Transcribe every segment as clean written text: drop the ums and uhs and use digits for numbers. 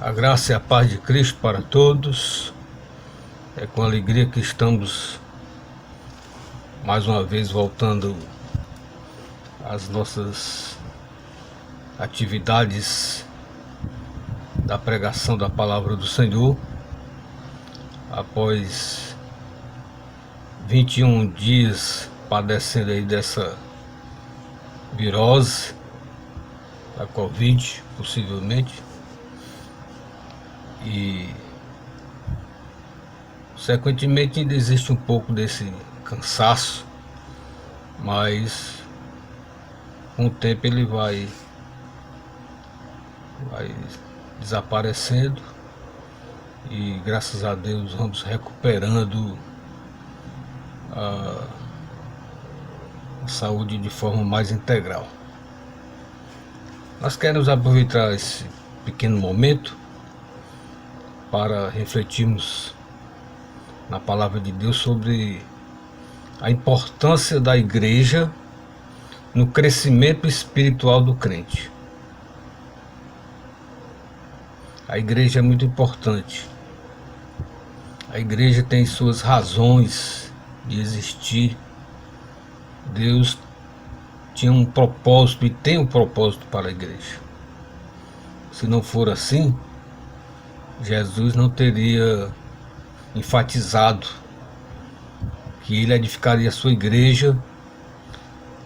A graça e a paz de Cristo para todos. É com alegria que estamos mais uma vez voltando às nossas atividades da pregação da palavra do Senhor. Após 21 dias padecendo aí dessa virose, da Covid, possivelmente. E consequentemente ainda existe um pouco desse cansaço, mas com o tempo ele vai desaparecendo e graças a Deus vamos recuperando a saúde de forma mais integral. Nós queremos aproveitar esse pequeno momento para refletirmos na palavra de Deus sobre a importância da igreja no crescimento espiritual do crente. A igreja é muito importante. A igreja tem suas razões de existir. Deus tinha um propósito e tem um propósito para a igreja. Se não for assim, Jesus não teria enfatizado que ele edificaria a sua igreja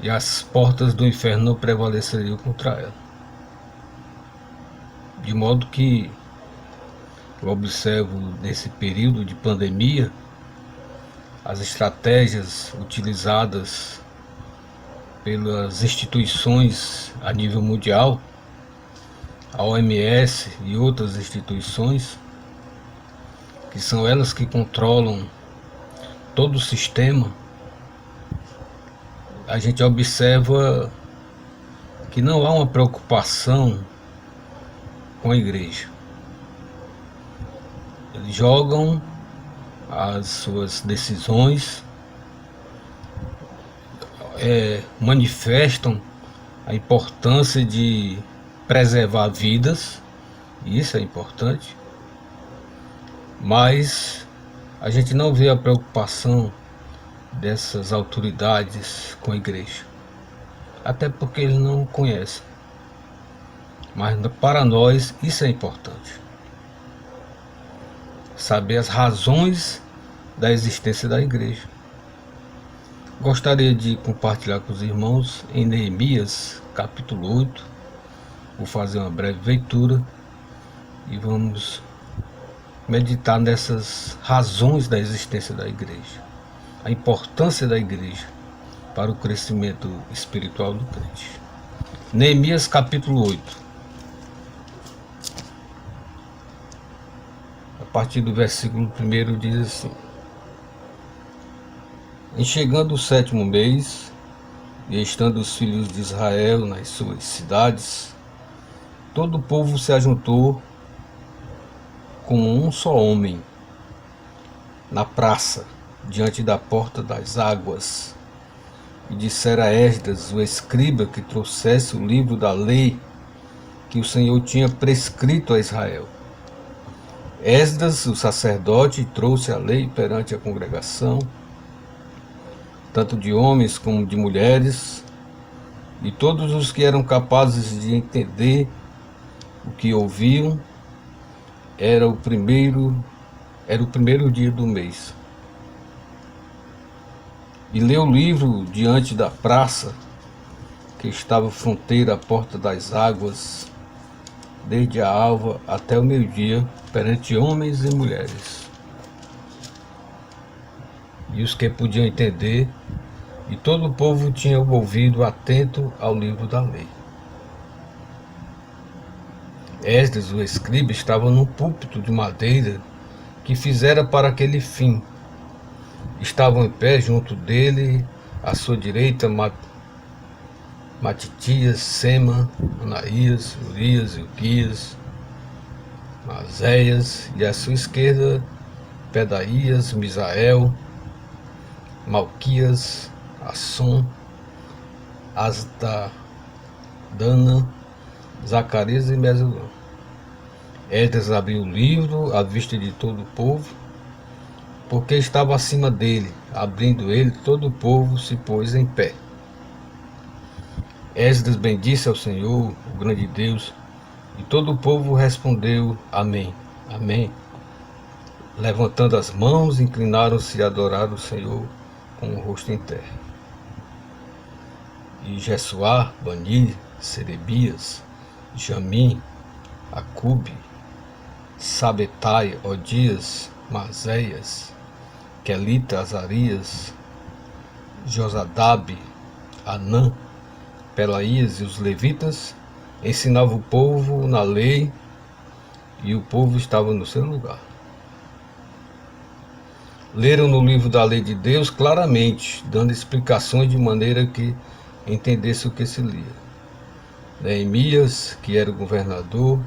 e as portas do inferno não prevaleceriam contra ela. De modo que eu observo nesse período de pandemia as estratégias utilizadas pelas instituições a nível mundial, a OMS e outras instituições, que são elas que controlam todo o sistema. A gente observa que não há uma preocupação com a igreja. Eles jogam as suas decisões, manifestam a importância de preservar vidas, e isso é importante, mas a gente não vê a preocupação dessas autoridades com a igreja, até porque eles não conhecem. Mas para nós isso é importante, saber as razões da existência da igreja. Gostaria de compartilhar com os irmãos em Neemias capítulo 8. Vou fazer uma breve leitura e vamos meditar nessas razões da existência da igreja, a importância da igreja para o crescimento espiritual do crente. Neemias capítulo 8, a partir do versículo 1 diz assim: Em chegando o 7º mês, e estando os filhos de Israel nas suas cidades, todo o povo se ajuntou como um só homem na praça, diante da porta das águas, e dissera a Esdras, o escriba, que trouxesse o livro da lei que o Senhor tinha prescrito a Israel. Esdras, o sacerdote, trouxe a lei perante a congregação, tanto de homens como de mulheres, e todos os que eram capazes de entender o que ouviam. Era o primeiro dia do mês. E leu o livro diante da praça, que estava fronteira à porta das águas, desde a alva até o meio-dia, perante homens e mulheres. E os que podiam entender, e todo o povo tinha o ouvido atento ao livro da lei. Esdras, o escriba, estava num púlpito de madeira que fizera para aquele fim. Estavam em pé junto dele, à sua direita, Matitias, Sema, Anaías, Urias, Ilquias, Mazéias, e à sua esquerda, Pedaías, Misael, Malquias, Assom, Asdadana, Zacarias e Mesulão. Esdras abriu o livro à vista de todo o povo, porque estava acima dele. Abrindo ele, todo o povo se pôs em pé. Esdras bendisse ao Senhor, o grande Deus, e todo o povo respondeu: Amém, Amém. Levantando as mãos, inclinaram-se a adorar o Senhor com o rosto em terra. E Jesuá, Bani, Serebias, Jamim, Acube, Sabetai, Odias, Mazéias, Quelita, Azarias, Josadabe, Anã, Pelaías e os levitas ensinavam o povo na lei, e o povo estava no seu lugar. Leram no livro da lei de Deus claramente, dando explicações de maneira que entendesse o que se lia. Neemias, que era o governador,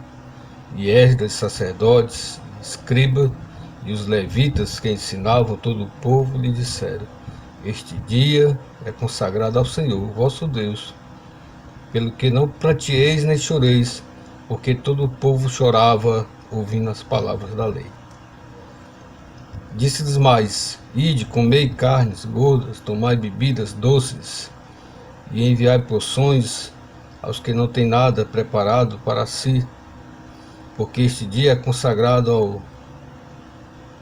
e Esdras, sacerdotes, escriba, e os levitas que ensinavam todo o povo, lhe disseram: Este dia é consagrado ao Senhor, vosso Deus, pelo que não pranteeis nem choreis, porque todo o povo chorava ouvindo as palavras da lei. Disse-lhes mais: Ide, comei carnes gordas, tomai bebidas doces, e enviai porções aos que não têm nada preparado para si, porque este dia é consagrado ao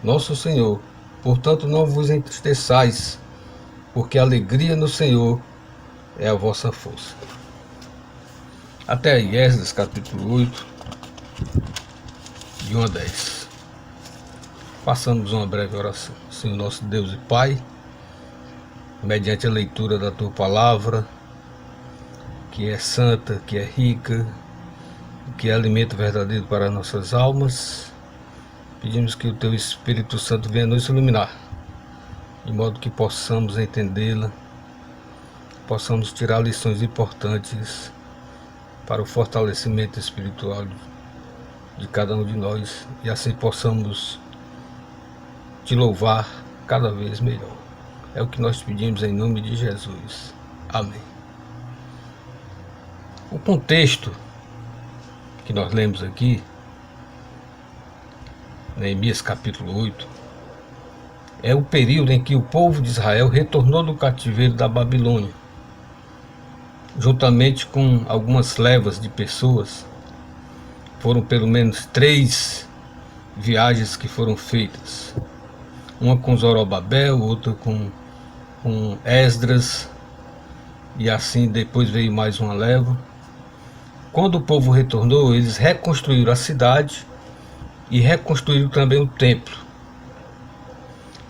nosso Senhor. Portanto, não vos entristeçais, porque a alegria no Senhor é a vossa força. Até aí, Esdras capítulo 8, de 1 a 10. Façamos uma breve oração. Senhor nosso Deus e Pai, mediante a leitura da Tua Palavra, que é santa, que é rica, que é alimento verdadeiro para nossas almas, pedimos que o Teu Espírito Santo venha nos iluminar, de modo que possamos entendê-la, possamos tirar lições importantes para o fortalecimento espiritual de cada um de nós, e assim possamos Te louvar cada vez melhor. É o que nós pedimos em nome de Jesus. Amém. O contexto que nós lemos aqui, Neemias capítulo 8, é o período em que o povo de Israel retornou do cativeiro da Babilônia, juntamente com algumas levas de pessoas. Foram pelo menos 3 viagens que foram feitas. Uma com Zorobabel, outra com Esdras, e assim depois veio mais uma leva. Quando o povo retornou, eles reconstruíram a cidade e reconstruíram também o templo.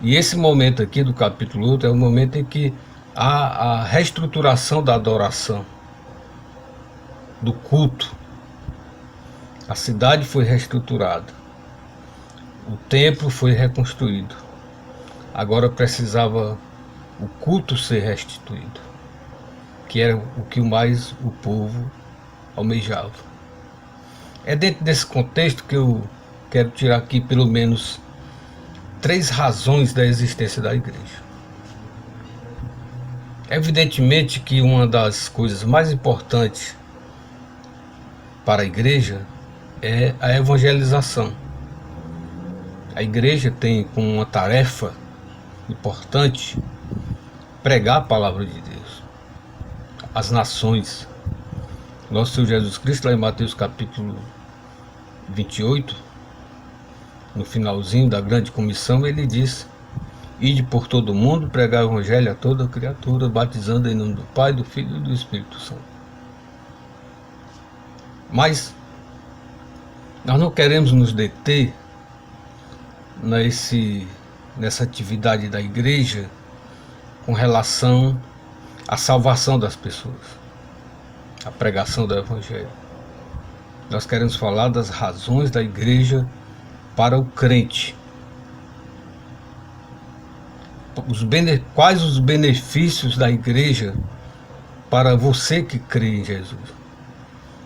E esse momento aqui do capítulo 8 é o momento em que há a reestruturação da adoração, do culto. A cidade foi reestruturada, o templo foi reconstruído. Agora precisava o culto ser restituído, que era o que mais o povo almejava. É dentro desse contexto que eu quero tirar aqui pelo menos 3 razões da existência da igreja. Evidentemente que uma das coisas mais importantes para a igreja é a evangelização. A igreja tem como uma tarefa importante pregar a palavra de Deus às nações. Nosso Senhor Jesus Cristo, lá em Mateus capítulo 28, no finalzinho da grande comissão, ele diz: Ide por todo o mundo, pregar o evangelho a toda criatura, batizando em nome do Pai, do Filho e do Espírito Santo. Mas nós não queremos nos deter nessa atividade da igreja com relação à salvação das pessoas, à pregação do evangelho. Nós queremos falar das razões da igreja para o crente. Quais os benefícios da igreja para você que crê em Jesus,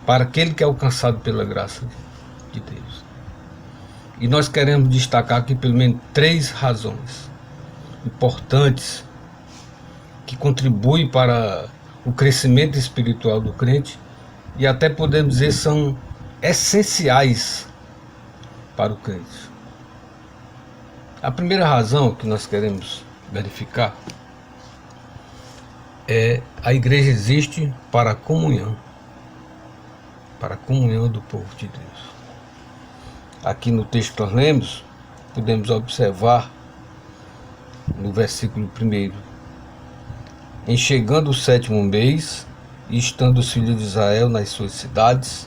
para aquele que é alcançado pela graça de Deus. E nós queremos destacar aqui pelo menos 3 razões importantes que contribuem para o crescimento espiritual do crente, e até podemos dizer são essenciais para o crente. A primeira razão que nós queremos verificar é: a igreja existe para a comunhão do povo de Deus. Aqui no texto que nós lemos, podemos observar no versículo 1: em chegando o 7º mês, e estando os filhos de Israel nas suas cidades,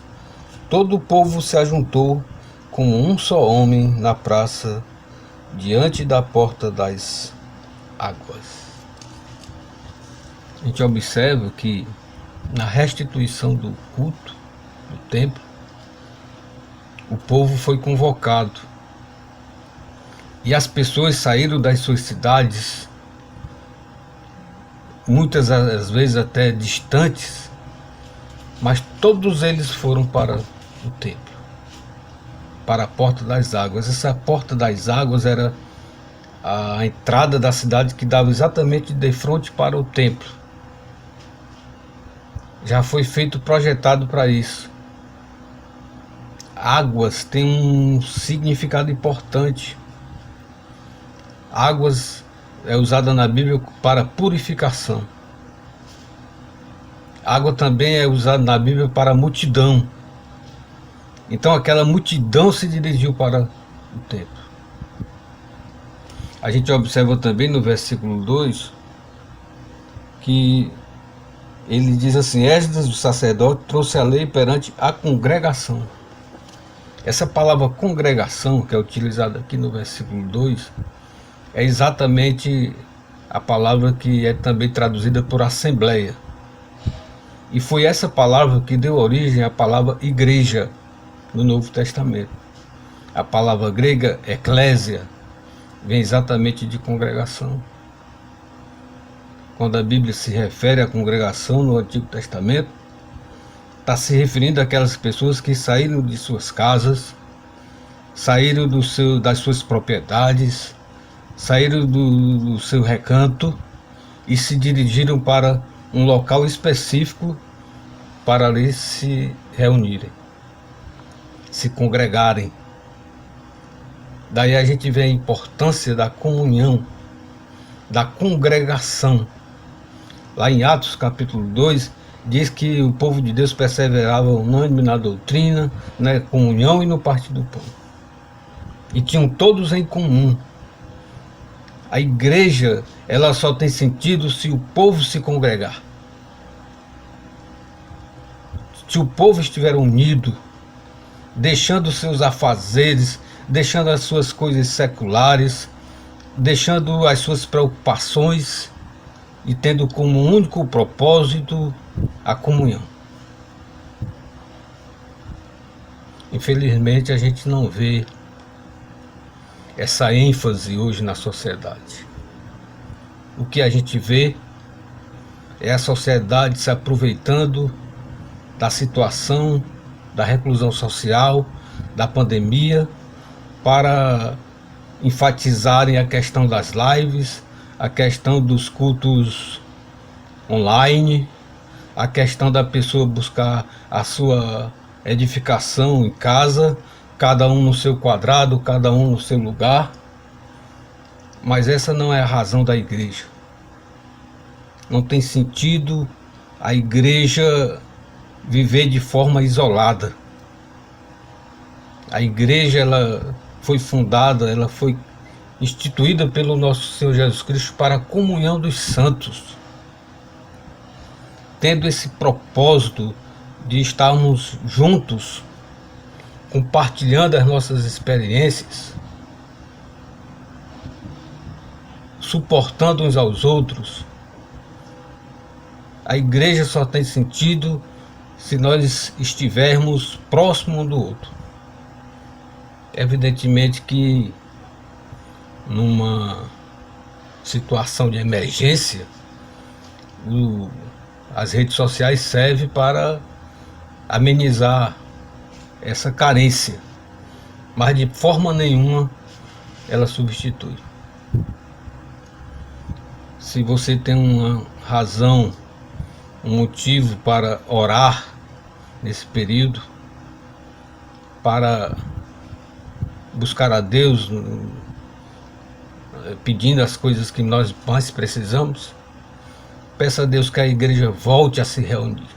todo o povo se ajuntou como um só homem na praça, diante da porta das águas. A gente observa que na restituição do culto do templo, o povo foi convocado e as pessoas saíram das suas cidades, muitas às vezes até distantes, mas todos eles foram para o templo, para a porta das águas. Essa porta das águas era a entrada da cidade que dava exatamente de frente para o templo. Já foi feito, projetado para isso. Águas tem um significado importante. Águas é usada na Bíblia para purificação. Água também é usada na Bíblia para multidão. Então aquela multidão se dirigiu para o templo. A gente observa também no versículo 2 que ele diz assim: Esdras, o sacerdote, trouxe a lei perante a congregação. Essa palavra congregação, que é utilizada aqui no versículo 2, é exatamente a palavra que é também traduzida por assembleia. E foi essa palavra que deu origem à palavra igreja no Novo Testamento. A palavra grega eclésia vem exatamente de congregação. Quando a Bíblia se refere à congregação no Antigo Testamento, está se referindo àquelas pessoas que saíram de suas casas, saíram das suas propriedades, saíram do seu recanto e se dirigiram para um local específico para ali se reunirem, se congregarem. Daí a gente vê a importância da comunhão, da congregação. Lá em Atos capítulo 2, diz que o povo de Deus perseverava unânime na doutrina, na comunhão e no partir do pão. E tinham todos em comum. A igreja, ela só tem sentido se o povo se congregar. Se o povo estiver unido, deixando seus afazeres, deixando as suas coisas seculares, deixando as suas preocupações e tendo como único propósito a comunhão. Infelizmente a gente não vê essa ênfase hoje na sociedade. O que a gente vê é a sociedade se aproveitando da situação, da reclusão social, da pandemia, para enfatizarem a questão das lives, a questão dos cultos online, a questão da pessoa buscar a sua edificação em casa, cada um no seu quadrado, cada um no seu lugar. Mas essa não é a razão da igreja. Não tem sentido a igreja viver de forma isolada. A igreja, ela foi fundada, ela foi instituída pelo nosso Senhor Jesus Cristo para a comunhão dos santos, tendo esse propósito de estarmos juntos, compartilhando as nossas experiências, suportando uns aos outros. A igreja só tem sentido se nós estivermos próximos um do outro. Evidentemente que numa situação de emergência, as redes sociais servem para amenizar essa carência, mas de forma nenhuma ela substitui. Se você tem uma razão, um motivo para orar nesse período, para buscar a Deus, pedindo as coisas que nós mais precisamos. Peça a Deus que a igreja volte a se reunir.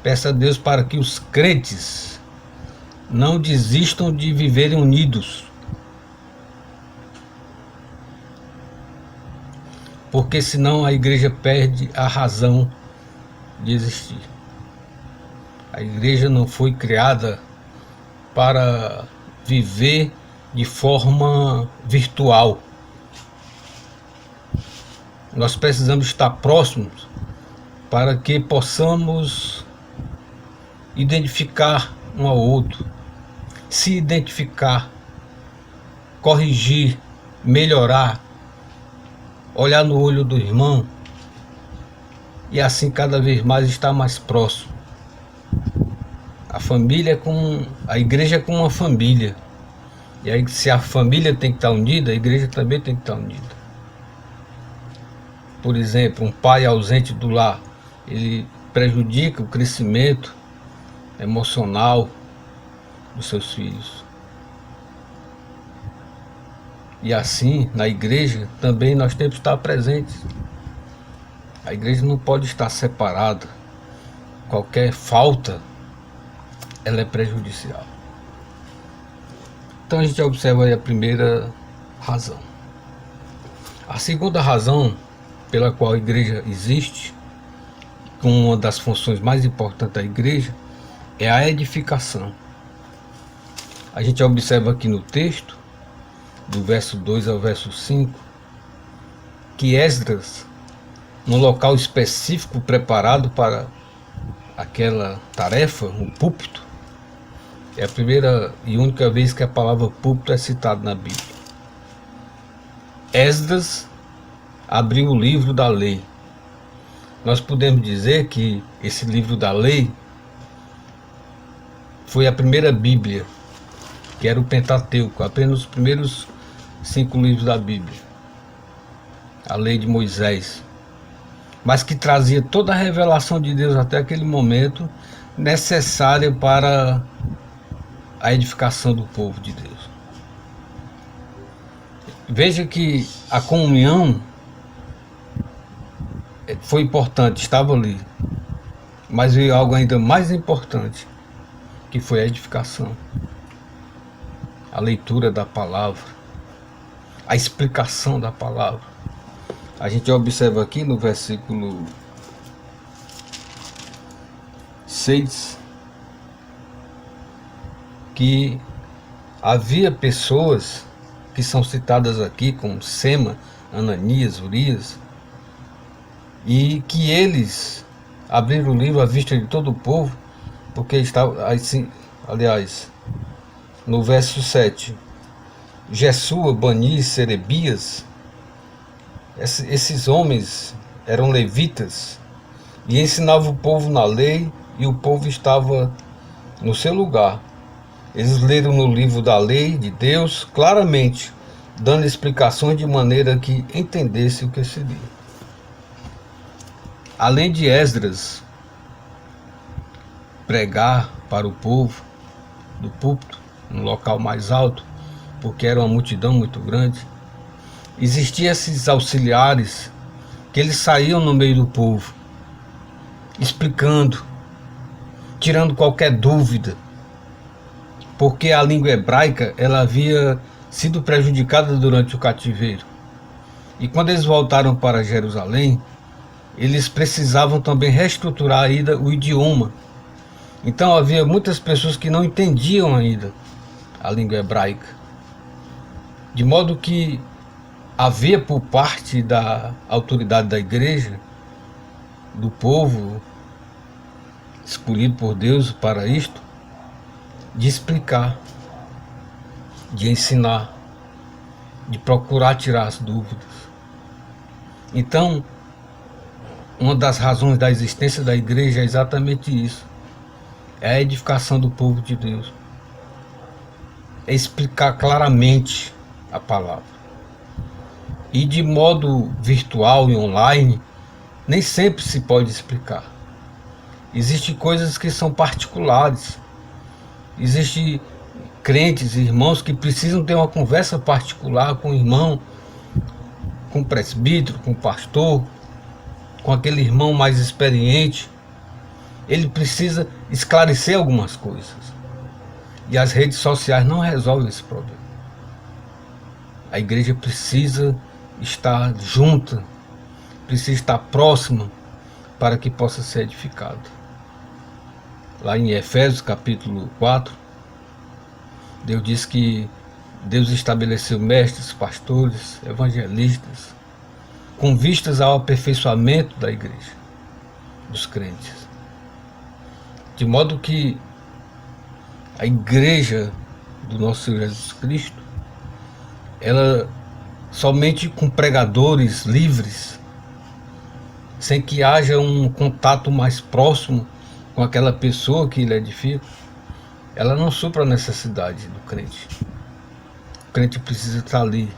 Peça a Deus para que os crentes não desistam de viverem unidos. Porque senão a igreja perde a razão de existir. A igreja não foi criada para viver de forma virtual. Nós precisamos estar próximos para que possamos identificar um ao outro, se identificar, corrigir, melhorar, olhar no olho do irmão e assim cada vez mais estar mais próximo. A igreja é como uma família. E aí, se a família tem que estar unida, a igreja também tem que estar unida. Por exemplo, um pai ausente do lar, ele prejudica o crescimento emocional dos seus filhos. E assim, na igreja, também nós temos que estar presentes. A igreja não pode estar separada. Qualquer falta, ela é prejudicial. Então a gente observa aí a primeira razão. A segunda razão pela qual a igreja existe, como uma das funções mais importantes da igreja, é a edificação. A gente observa aqui no texto, do verso 2 ao verso 5, que Esdras, num local específico preparado para aquela tarefa, um púlpito, é a primeira e única vez que a palavra púlpito é citada na Bíblia. Esdras abriu o livro da lei. Nós podemos dizer que esse livro da lei foi a primeira Bíblia, que era o Pentateuco, apenas os primeiros 5 livros da Bíblia, a lei de Moisés, mas que trazia toda a revelação de Deus até aquele momento necessária para a edificação do povo de Deus. Veja que a comunhão foi importante, estava ali, mas veio algo ainda mais importante, que foi a edificação, a leitura da palavra, a explicação da palavra. A gente observa aqui no versículo 6 que havia pessoas que são citadas aqui como Sema, Ananias, Urias, e que eles abriram o livro à vista de todo o povo, porque estava assim, aliás, no verso 7, Jesua, Bani, Serebias, esses homens eram levitas e ensinavam o povo na lei, e o povo estava no seu lugar. Eles leram no livro da lei de Deus claramente, dando explicações de maneira que entendesse o que se lia. Além de Esdras pregar para o povo do púlpito, no local mais alto, porque era uma multidão muito grande, existiam esses auxiliares que eles saíam no meio do povo, explicando, tirando qualquer dúvida, porque a língua hebraica ela havia sido prejudicada durante o cativeiro. E quando eles voltaram para Jerusalém, eles precisavam também reestruturar ainda o idioma. Então havia muitas pessoas que não entendiam ainda a língua hebraica. De modo que havia por parte da autoridade da igreja, do povo escolhido por Deus para isto, de explicar, de ensinar, de procurar tirar as dúvidas. Então, uma das razões da existência da igreja é exatamente isso. É a edificação do povo de Deus. É explicar claramente a palavra. E de modo virtual e online, nem sempre se pode explicar. Existem coisas que são particulares, Existem crentes, irmãos, que precisam ter uma conversa particular com o irmão, com o presbítero, com o pastor, com aquele irmão mais experiente. Ele precisa esclarecer algumas coisas. E as redes sociais não resolvem esse problema. A igreja precisa estar junta, precisa estar próxima para que possa ser edificado. Lá em Efésios capítulo 4, Deus diz que Deus estabeleceu mestres, pastores, evangelistas, com vistas ao aperfeiçoamento da igreja, dos crentes. De modo que a igreja do nosso Senhor Jesus Cristo, ela somente com pregadores livres, sem que haja um contato mais próximo com aquela pessoa que ele edifica, ela não supra a necessidade do crente. O crente precisa estar ali,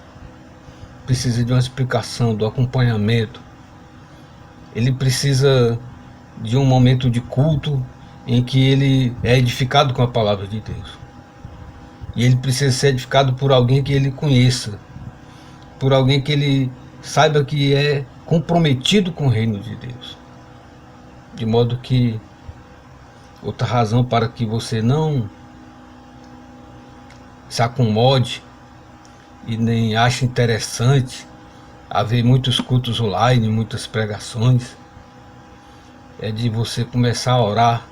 precisa de uma explicação, do acompanhamento. Ele precisa de um momento de culto em que ele é edificado com a palavra de Deus. E ele precisa ser edificado por alguém que ele conheça, por alguém que ele saiba que é comprometido com o reino de Deus. De modo que outra razão para que você não se acomode e nem ache interessante haver muitos cultos online, muitas pregações, é de você começar a orar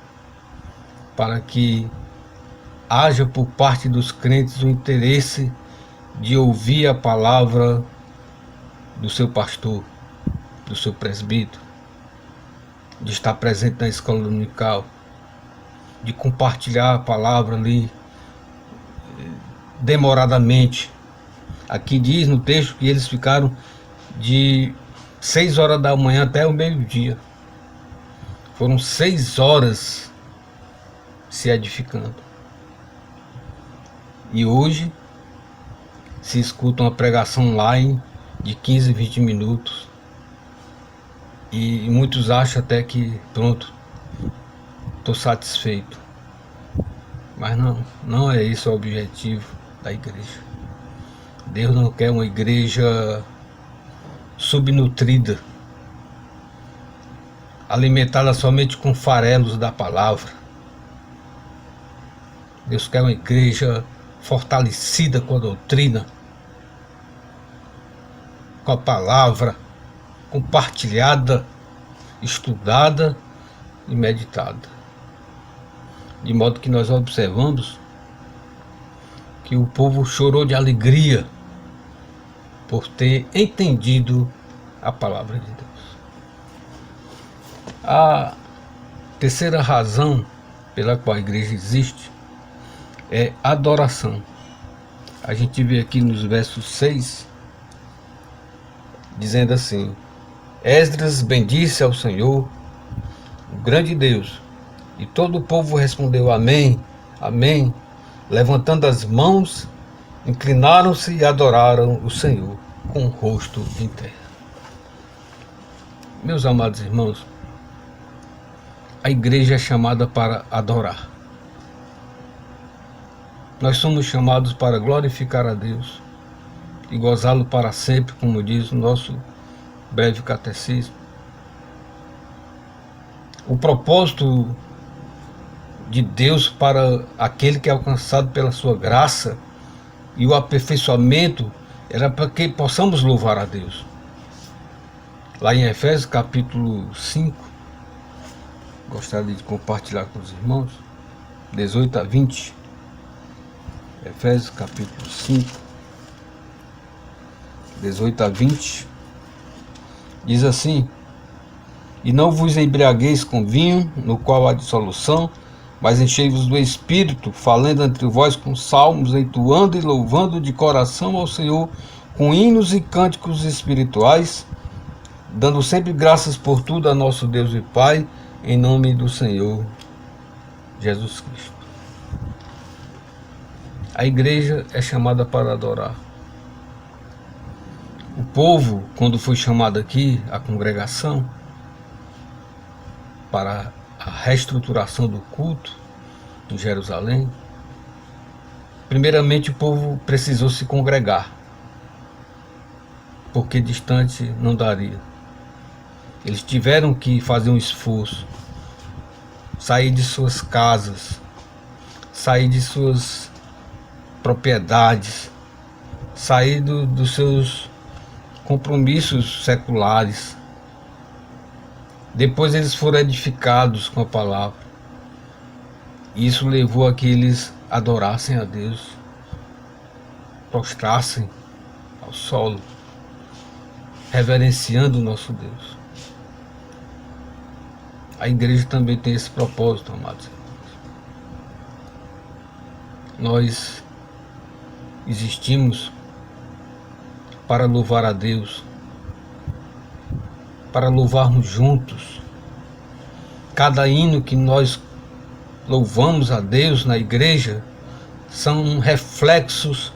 para que haja por parte dos crentes o interesse de ouvir a palavra do seu pastor, do seu presbítero, de estar presente na escola dominical, de compartilhar a palavra ali demoradamente. Aqui diz no texto que eles ficaram de 6 horas da manhã até o meio-dia. Foram 6 horas se edificando. E hoje se escuta uma pregação online de 15, 20 minutos. E muitos acham até que pronto, estou satisfeito. Mas não é esse o objetivo da igreja. Deus não quer uma igreja subnutrida, alimentada somente com farelos da palavra. Deus quer uma igreja fortalecida com a doutrina, com a palavra compartilhada, estudada e meditada. De modo que nós observamos que o povo chorou de alegria por ter entendido a palavra de Deus. A terceira razão pela qual a igreja existe é adoração. A gente vê aqui nos versos 6, dizendo assim: Esdras bendisse ao Senhor, o grande Deus, e todo o povo respondeu amém, amém, levantando as mãos, inclinaram-se e adoraram o Senhor com o rosto em terra. Meus amados irmãos, a igreja é chamada para adorar. Nós somos chamados para glorificar a Deus e gozá-lo para sempre, como diz o nosso breve catecismo. O propósito de Deus para aquele que é alcançado pela sua graça e o aperfeiçoamento era para que possamos louvar a Deus. Lá em Efésios capítulo 5, gostaria de compartilhar com os irmãos, 18 a 20. Efésios capítulo 5, 18 a 20, diz assim: E não vos embriagueis com vinho, no qual há dissolução, mas enchei-vos do Espírito, falando entre vós com salmos, entoando e louvando de coração ao Senhor, com hinos e cânticos espirituais, dando sempre graças por tudo a nosso Deus e Pai, em nome do Senhor Jesus Cristo. A igreja é chamada para adorar. O povo, quando foi chamado aqui, a congregação, para a reestruturação do culto em Jerusalém, Primeiramente, o povo precisou se congregar, porque distante não daria. Eles tiveram que fazer um esforço, sair de suas casas, sair de suas propriedades, sair dos seus compromissos seculares. Depois eles foram edificados com a palavra. Isso levou a que eles adorassem a Deus, prostrassem ao solo, reverenciando o nosso Deus. A igreja também tem esse propósito, amados irmãos. Nós existimos para louvar a Deus, para louvarmos juntos. Cada hino que nós louvamos a Deus na igreja são reflexos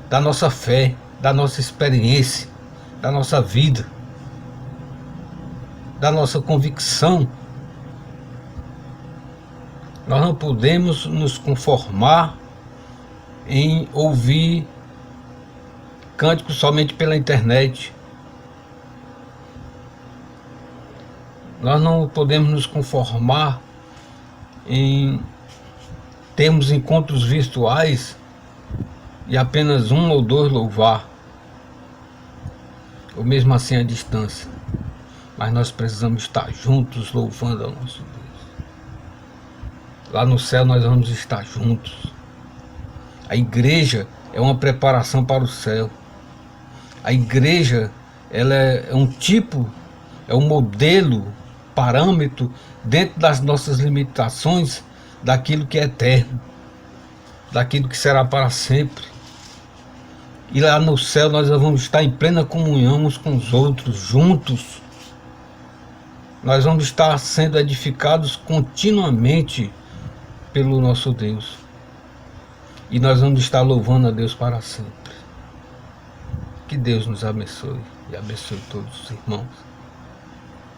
da nossa fé, da nossa experiência, da nossa vida, da nossa convicção. Nós não podemos nos conformar em ouvir cânticos somente pela internet. Nós não podemos nos conformar em termos encontros virtuais e apenas um ou dois louvar, ou mesmo assim à distância. Mas nós precisamos estar juntos louvando ao nosso Deus. Lá no céu nós vamos estar juntos. A igreja é uma preparação para o céu. A igreja, ela é um tipo, é um modelo, parâmetro dentro das nossas limitações daquilo que é eterno, daquilo que será para sempre. E lá no céu nós vamos estar em plena comunhão uns com os outros, juntos. Nós vamos estar sendo edificados continuamente pelo nosso Deus. E nós vamos estar louvando a Deus para sempre. Que Deus nos abençoe e abençoe todos os irmãos.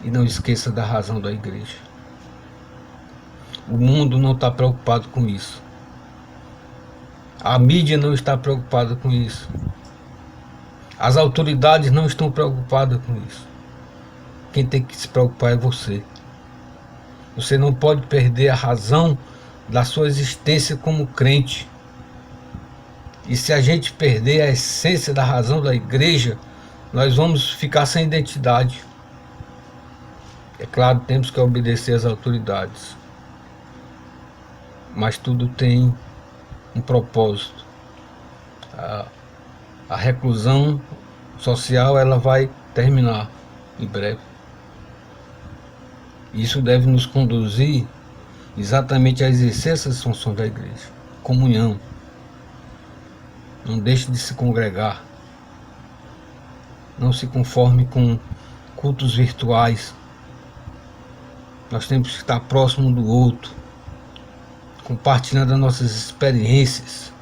E não esqueça da razão da igreja. O mundo não está preocupado com isso. A mídia não está preocupada com isso. As autoridades não estão preocupadas com isso. Quem tem que se preocupar é você. Você não pode perder a razão da sua existência como crente. E se a gente perder a essência da razão da igreja, nós vamos ficar sem identidade. É claro, temos que obedecer às autoridades. Mas tudo tem um propósito. A reclusão social, ela vai terminar em breve. Isso deve nos conduzir exatamente a exercer essas funções da igreja. Comunhão. Não deixe de se congregar. Não se conforme com cultos virtuais. Nós temos que estar próximo um do outro, compartilhando as nossas experiências,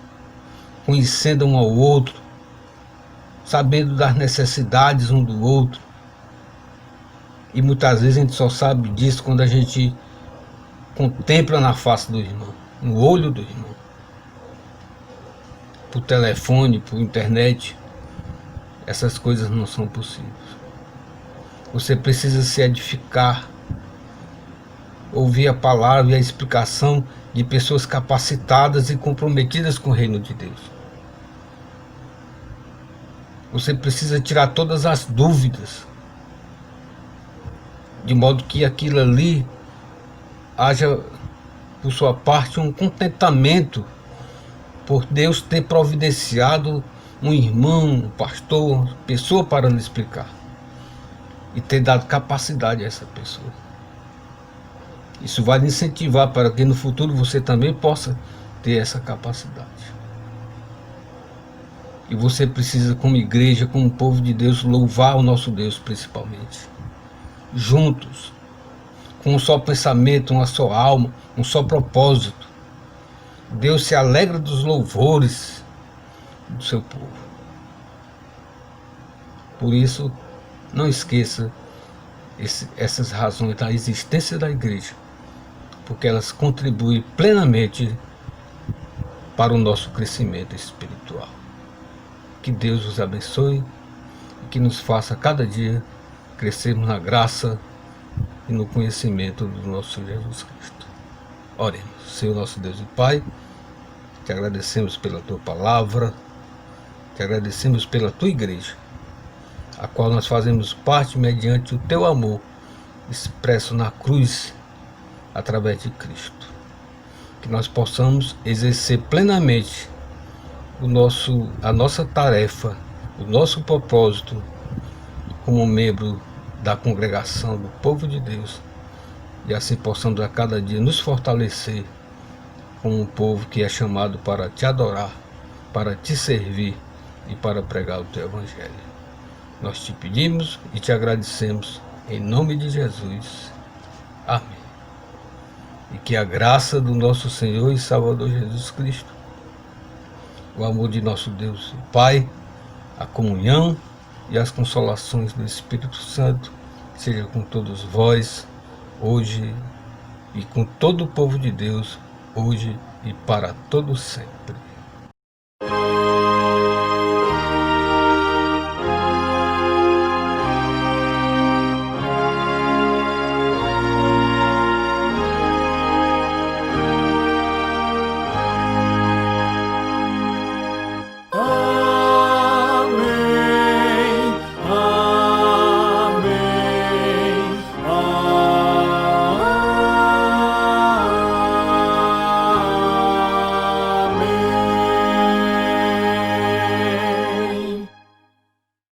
conhecendo um ao outro, sabendo das necessidades um do outro. E muitas vezes a gente só sabe disso quando a gente contempla na face do irmão, no olho do irmão. Por telefone, por internet, essas coisas não são possíveis. Você precisa se edificar, ouvir a palavra e a explicação de pessoas capacitadas e comprometidas com o reino de Deus. Você precisa tirar todas as dúvidas, de modo que aquilo ali haja, por sua parte, um contentamento por Deus ter providenciado um irmão, um pastor, pessoa para lhe explicar. E ter dado capacidade a essa pessoa. Isso vai lhe incentivar para que no futuro você também possa ter essa capacidade. E você precisa, como igreja, como povo de Deus, louvar o nosso Deus principalmente. Juntos, com um só pensamento, uma só alma, um só propósito. Deus se alegra dos louvores do seu povo. Por isso, não esqueça essas razões da existência da igreja, porque elas contribuem plenamente para o nosso crescimento espiritual. Que Deus os abençoe e que nos faça cada dia crescermos na graça e no conhecimento do nosso Jesus Cristo. Oremos. Senhor nosso Deus e Pai, te agradecemos pela tua palavra, te agradecemos pela tua igreja, a qual nós fazemos parte mediante o teu amor expresso na cruz através de Cristo. Que nós possamos exercer plenamente a nossa tarefa, o nosso propósito como membro da congregação do povo de Deus, e assim possamos a cada dia nos fortalecer como um povo que é chamado para te adorar, para te servir e para pregar o teu evangelho. Nós te pedimos e te agradecemos em nome de Jesus. Amém. E que a graça do nosso Senhor e Salvador Jesus Cristo, o amor de nosso Deus e Pai, a comunhão e as consolações do Espírito Santo seja com todos vós, hoje, e com todo o povo de Deus, hoje e para todo sempre.